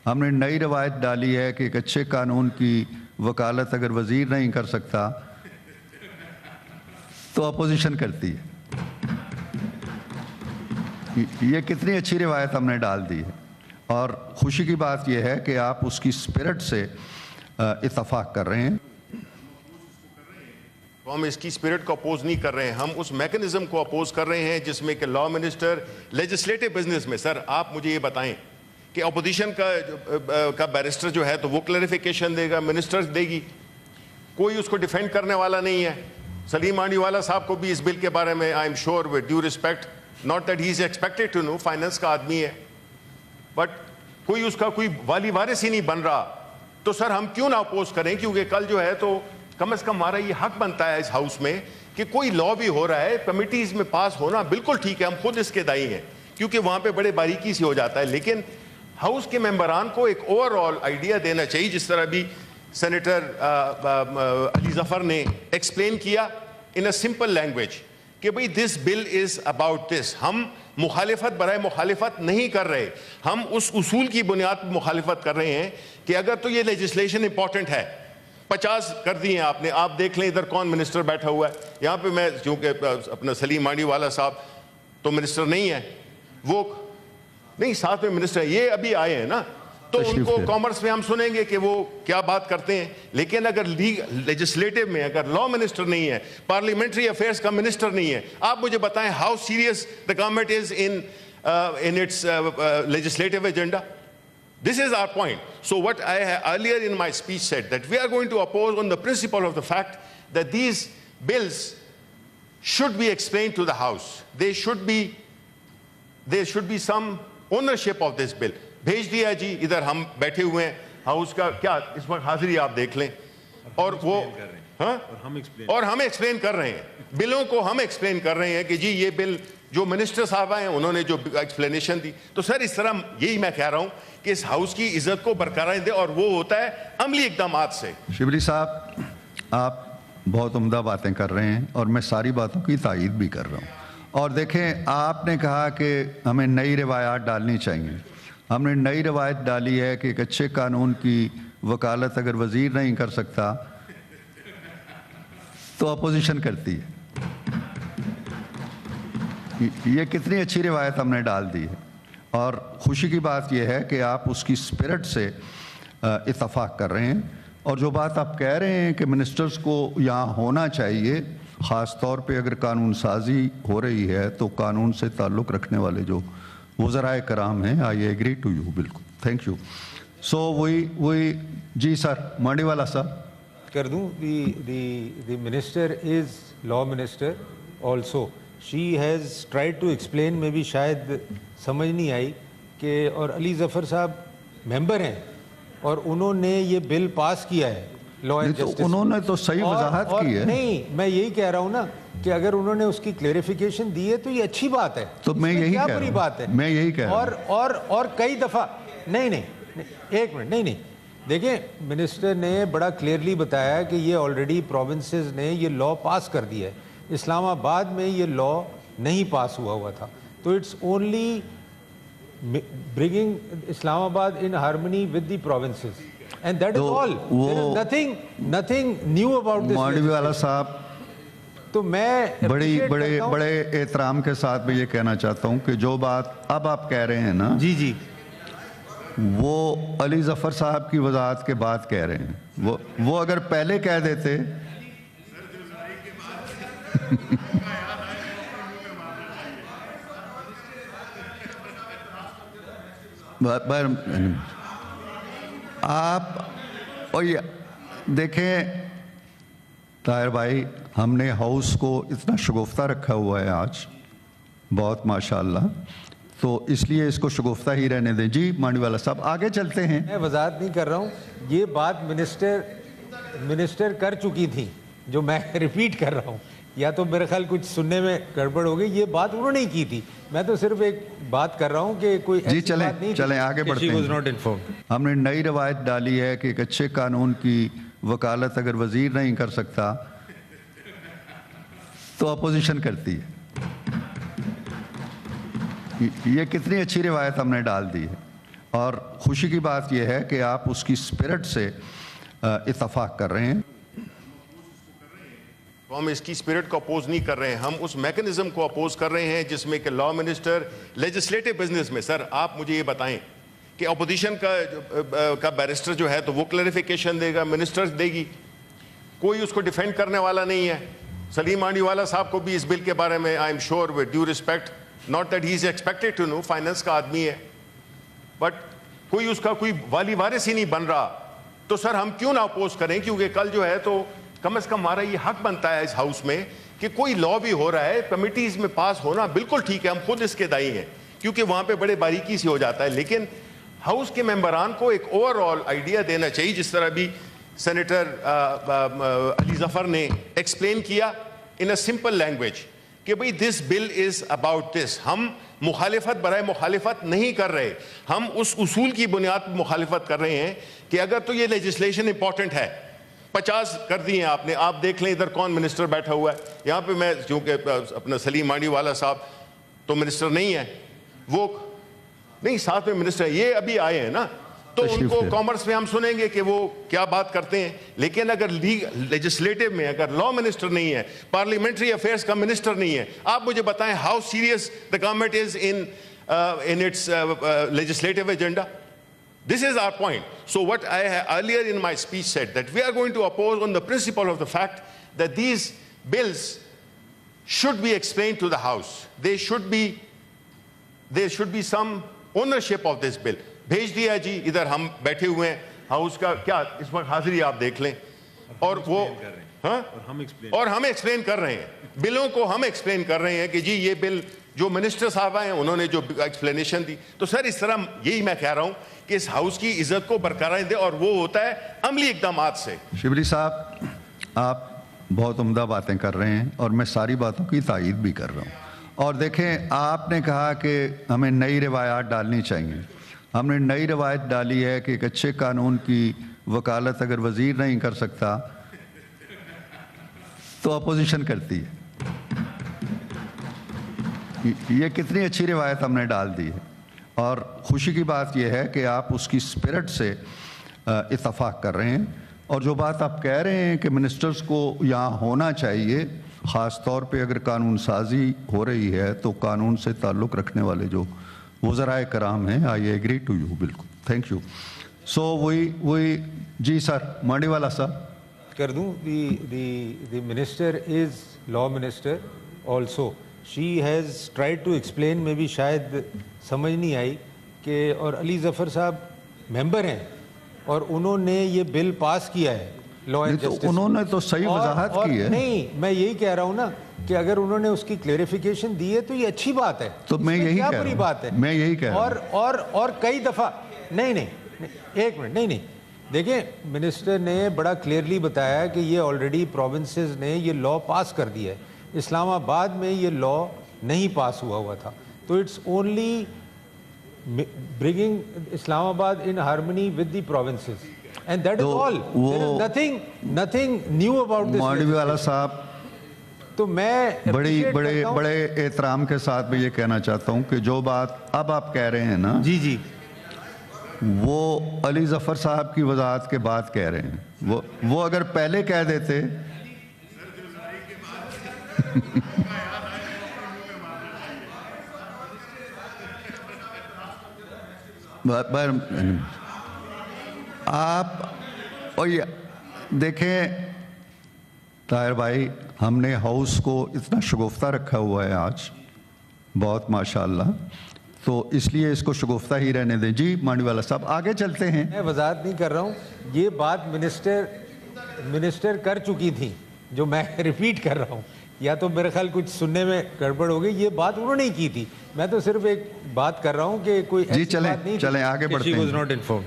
ہم نے نئی روایت ڈالی ہے کہ ایک اچھے قانون کی وکالت اگر وزیر نہیں کر سکتا تو اپوزیشن کرتی ہے۔ یہ کتنی اچھی روایت ہم نے ڈال دی ہے، اور خوشی کی بات یہ ہے کہ آپ اس کی اسپرٹ سے اتفاق کر رہے ہیں۔ ہم اس کی اسپرٹ کو اپوز نہیں کر رہے ہیں، ہم اس میکنزم کو اپوز کر رہے ہیں جس میں کہ لا منسٹر لیجسلیٹو بزنس میں، سر آپ مجھے یہ بتائیں کہ اپوزیشن کا بیرسٹر جو ہے تو وہ کلیریفیکیشن دے گا، منسٹر دے گی، کوئی اس کو ڈیفینڈ کرنے والا نہیں ہے۔ سلیم مانڈی والا صاحب کو بھی اس بل کے بارے میں I am sure with due respect, not that he is expected to know, finance کا آدمی ہے، بٹ کوئی اس کا کوئی والی وارث ہی نہیں بن رہا، تو سر ہم کیوں نہ اپوز کریں؟ کیونکہ کل جو ہے تو کم از کم ہمارا یہ حق بنتا ہے اس ہاؤس میں کہ کوئی لا بھی ہو رہا ہے کمیٹیز میں پاس ہونا بالکل ٹھیک ہے، ہم خود اس کے دائی ہیں کیونکہ وہاں پہ بڑے باریکی سے ہو جاتا ہے، لیکن ہاؤس کے ممبران کو ایک اوور آل آئیڈیا دینا چاہیے، جس طرح بھی سینیٹر علی ظفر نے ایکسپلین کیا ان اے سمپل لینگویج کہ بھئی دس بل از اباؤٹ دس۔ ہم مخالفت برائے مخالفت نہیں کر رہے، ہم اس اصول کی بنیاد پر مخالفت کر رہے ہیں کہ اگر تو یہ لیجسلیشن امپورٹنٹ ہے، 50 کر دی ہیں آپ نے، آپ دیکھ لیں ادھر کون منسٹر بیٹھا ہوا ہے یہاں پہ، میں چونکہ اپنا سلیم مانڈی والا صاحب تو منسٹر نہیں ہے، وہ نہیں ساتھ میں منسٹر یہ ابھی آئے ہیں نا، تو ان کو کامرس میں ہم سنیں گے کہ وہ کیا بات کرتے ہیں، لیکن اگر لیجسلیٹو میں اگر لا منسٹر نہیں ہے، پارلیمنٹری افیئرس کا منسٹر نہیں ہے، آپ مجھے بتائیں how serious the government is in its legislative agenda. This is our point. So what I earlier in my speech said, that we are going to oppose on the principle of the fact that these bills should be explained to the House. There should be some ownership of this bill. بھیج دیا جی، ادھر ہم بیٹھے ہوئے ہیں، house کا کیا اس وقت حاضری آپ دیکھ لیں، اور وہ اور ہم ایکسپلین کر رہے ہیں بلوں کو، ہم ایکسپلین کر رہے ہیں کہ جی یہ بل جو منسٹر صاحب آئے ہیں انہوں نے جو ایکسپلینیشن دی، تو سر اس طرح یہی میں کہہ رہا ہوں کہ اس ہاؤس کی عزت کو برقرار دے، اور وہ ہوتا ہے عملی اقدامات سے۔ شبلی صاحب آپ بہت عمدہ باتیں کر رہے ہیں اور میں ساری باتوں کی تائید بھی کر رہا ہوں، اور دیکھیں آپ نے کہا کہ ہمیں نئی روایات ڈالنی چاہیے، ہم نے نئی روایت ڈالی ہے کہ ایک اچھے قانون کی وکالت اگر وزیر نہیں کر سکتا تو اپوزیشن کرتی ہے۔ یہ کتنی اچھی روایت ہم نے ڈال دی ہے، اور خوشی کی بات یہ ہے کہ آپ اس کی اسپرٹ سے اتفاق کر رہے ہیں، اور جو بات آپ کہہ رہے ہیں کہ منسٹرز کو یہاں ہونا چاہیے، خاص طور پہ اگر قانون سازی ہو رہی ہے تو قانون سے تعلق رکھنے والے جو وزرائے کرام ہیں، آئی ایگری ٹو یو، بالکل، تھینک یو۔ سو وہی جی سر مانڈی والا صاحب کر دوں، the minister is law minister also. She has tried to explain, میں بھی شاید سمجھ نہیں آئی کہ، اور علی ظفر صاحب ممبر ہیں اور انہوں نے یہ بل پاس کیا ہے لا اینڈ جسٹس، انہوں نے تو صحیح وضاحت کی ہے۔ نہیں میں یہی کہہ رہا ہوں نا کہ اگر انہوں نے اس کی کلیریفیکیشن دی ہے تو یہ اچھی بات ہے، تو میں یہی کیا کہہ بری رہا بات ہے، ہوں، میں یہی کہہ رہا ہوں، اور کئی دفعہ نہیں ایک منٹ نہیں دیکھیں، منسٹر نے بڑا کلیئرلی بتایا کہ یہ آلریڈی پروونسز نے یہ لا پاس کر دیا ہے، اسلام آباد میں یہ لا نہیں پاس ہوا تھا، تو اٹس اونلی برنگنگ اسلام آباد in harmony with the provinces, and that is all, there is nothing new about this. مانڈی والا صاحب تو میں بڑے احترام کے ساتھ میں یہ کہنا چاہتا ہوں کہ جو بات اب آپ کہہ رہے ہیں نا، جی وہ علی ظفر صاحب کی وضاحت کے بعد کہہ رہے ہیں، وہ اگر پہلے کہہ دیتے آپ، اور دیکھیں طاہر بھائی، ہم نے ہاؤس کو اتنا شگفتہ رکھا ہوا ہے آج، بہت ماشاءاللہ، تو اس لیے اس کو شگفتہ ہی رہنے دیں۔ جی مانڈی والا صاحب آگے چلتے ہیں۔ میں وضاحت نہیں کر رہا ہوں، یہ بات منسٹر کر چکی تھی، جو میں ریپیٹ کر رہا ہوں، یا تو میرے خیال کچھ سننے میں گڑبڑ ہو گئی، یہ بات انہوں نے کی تھی، میں تو صرف ایک بات کر رہا ہوں کہ کوئی ایسی بات نہیں، چلیں آگے بڑھتے ہیں۔ ہم نے نئی روایت ڈالی ہے کہ ایک اچھے قانون کی وکالت اگر وزیر نہیں کر سکتا تو اپوزیشن کرتی ہے۔ یہ کتنی اچھی روایت ہم نے ڈال دی ہے، اور خوشی کی بات یہ ہے کہ آپ اس کی اسپرٹ سے اتفاق کر رہے ہیں. تو ہم اس کی اسپرٹ کو اپوز نہیں کر رہے ہیں, ہم اس میکنزم کو اپوز کر رہے ہیں جس میں کہ لا منسٹر لیجسلیٹو بزنس میں. سر آپ مجھے یہ بتائیں کہ اپوزیشن کا بیرسٹر جو ہے تو وہ کلیریفیکیشن دے گا, منسٹر دے گی, کوئی اس کو ڈیفینڈ کرنے والا نہیں ہے. سلیم مانڈی والا صاحب کو بھی اس بل کے بارے میں I am sure with due respect, not that he is expected to know, finance کا آدمی ہے, بٹ کوئی اس کا کوئی والی وارث ہی نہیں بن رہا. تو سر ہم کیوں نہ اپوز کریں, کیونکہ کل جو ہے تو کم از کم ہمارا یہ حق بنتا ہے اس ہاؤس میں کہ کوئی لا بھی ہو رہا ہے کمیٹیز میں پاس ہونا بالکل ٹھیک ہے, ہم خود اس کے دائی ہیں کیونکہ وہاں پہ بڑے باریکی سے ہو جاتا ہے, لیکن ہاؤس کے ممبران کو ایک اوور آل آئیڈیا دینا چاہیے, جس طرح بھی سینیٹر علی ظفر نے ایکسپلین کیا ان اے سمپل لینگویج کہ بھئی دس بل از اباؤٹ دس. ہم مخالفت برائے مخالفت نہیں کر رہے, ہم اس اصول کی بنیاد پر مخالفت کر رہے ہیں کہ اگر تو یہ لیجسلیشن امپورٹنٹ ہے, 50 کر دی ہیں آپ نے, آپ دیکھ لیں ادھر کون منسٹر بیٹھا ہوا ہے. یہاں پہ میں چونکہ اپنا سلیم مانڈی والا صاحب تو منسٹر نہیں ہے, وہ نہیں ساتھ میں منسٹر یہ ابھی آئے ہیں نا, تو ان کو کامرس میں ہم سنیں گے کہ وہ کیا بات کرتے ہیں. لیکن اگر لیجسلیٹو میں اگر لا منسٹر نہیں ہے, پارلیمنٹری افیئرس کا منسٹر نہیں ہے, آپ مجھے بتائیں how serious the government is in its legislative agenda. This is our point. So what I earlier in my speech said, that we are going to oppose on the principle of the fact that these bills should be explained to the House. There should be some ownership of this bill. بھیج دیا جی, ادھر ہم بیٹھے ہوئے ہیں, house کا کیا اس وقت حاضری آپ دیکھ لیں, اور وہ اور ہم ایکسپلین کر رہے ہیں, بلوں کو ہم ایکسپلین کر رہے ہیں کہ جی یہ بل جو منسٹر صاحب ہیں انہوں نے جو ایکسپلینیشن دی. تو سر اس طرح یہی میں کہہ رہا ہوں کہ اس ہاؤس کی عزت کو برقرار دے, اور وہ ہوتا ہے عملی اقدامات سے. شبلی صاحب آپ بہت عمدہ باتیں کر رہے ہیں اور میں ساری باتوں کی تائید بھی کر رہا ہوں. اور دیکھیں آپ نے کہا کہ ہمیں نئی روایات ڈالنی چاہیے. ہم نے نئی روایت ڈالی ہے کہ ایک اچھے قانون کی وکالت اگر وزیر نہیں کر سکتا تو اپوزیشن کرتی ہے. یہ کتنی اچھی روایت ہم نے ڈال دی ہے, اور خوشی کی بات یہ ہے کہ آپ اس کی اسپرٹ سے اتفاق کر رہے ہیں. اور جو بات آپ کہہ رہے ہیں کہ منسٹرز کو یہاں ہونا چاہیے, خاص طور پہ اگر قانون سازی ہو رہی ہے تو قانون سے تعلق رکھنے والے جو وزرائے کرام ہیں, آئی ایگری ٹو یو, بالکل, تھینک یو. سو وہی جی سر مانڈی والا صاحب کر دوں. The minister is law minister also. She has tried to explain, میں بھی شاید سمجھ نہیں آئی کہ, اور علی ظفر صاحب ممبر ہیں اور انہوں نے یہ بل پاس کیا ہے لا اینڈ جسٹس. انہوں نے تو صحیح وضاحت کی ہے. نہیں, میں یہی کہہ رہا ہوں نا کہ اگر انہوں نے اس کی کلیریفیکیشن دی ہے تو یہ اچھی بات ہے. تو میں یہی کہہ رہا ہوں, میں یہی کہہ رہا ہوں. اور کئی دفعہ نہیں ایک منٹ, نہیں دیکھیں, منسٹر نے بڑا کلیئرلی بتایا کہ یہ آلریڈی پروونسز نے یہ لا پاس کر دیا ہے. اسلام آباد میں یہ لا نہیں پاس ہوا تھا, تو اٹس اونلی برنگنگ اسلام آباد in harmony with the provinces, and that is all. There is nothing new about this. Mandvi والا صاحب, تو میں بڑے احترام کے ساتھ میں یہ کہنا چاہتا ہوں کہ جو بات اب آپ کہہ رہے ہیں نا, جی وہ علی ظفر صاحب کی وضاحت کے بعد کہہ رہے ہیں. وہ اگر پہلے کہہ دیتے آپ. اور دیکھیں طاہر بھائی, ہم نے ہاؤس کو اتنا شگفتہ رکھا ہوا ہے آج, بہت ماشاءاللہ, تو اس لیے اس کو شگفتہ ہی رہنے دیں. جی مانڈی والا صاحب آگے چلتے ہیں. میں وضاحت نہیں کر رہا ہوں, یہ بات منسٹر کر چکی تھی, جو میں ریپیٹ کر رہا ہوں. یا تو میرے خیال کچھ سننے میں گڑبڑ ہو گئی, یہ بات انہوں نے کی تھی. میں تو صرف ایک بات کر رہا ہوں کہ کوئی جی چلیں آگے بڑھتے ہیں.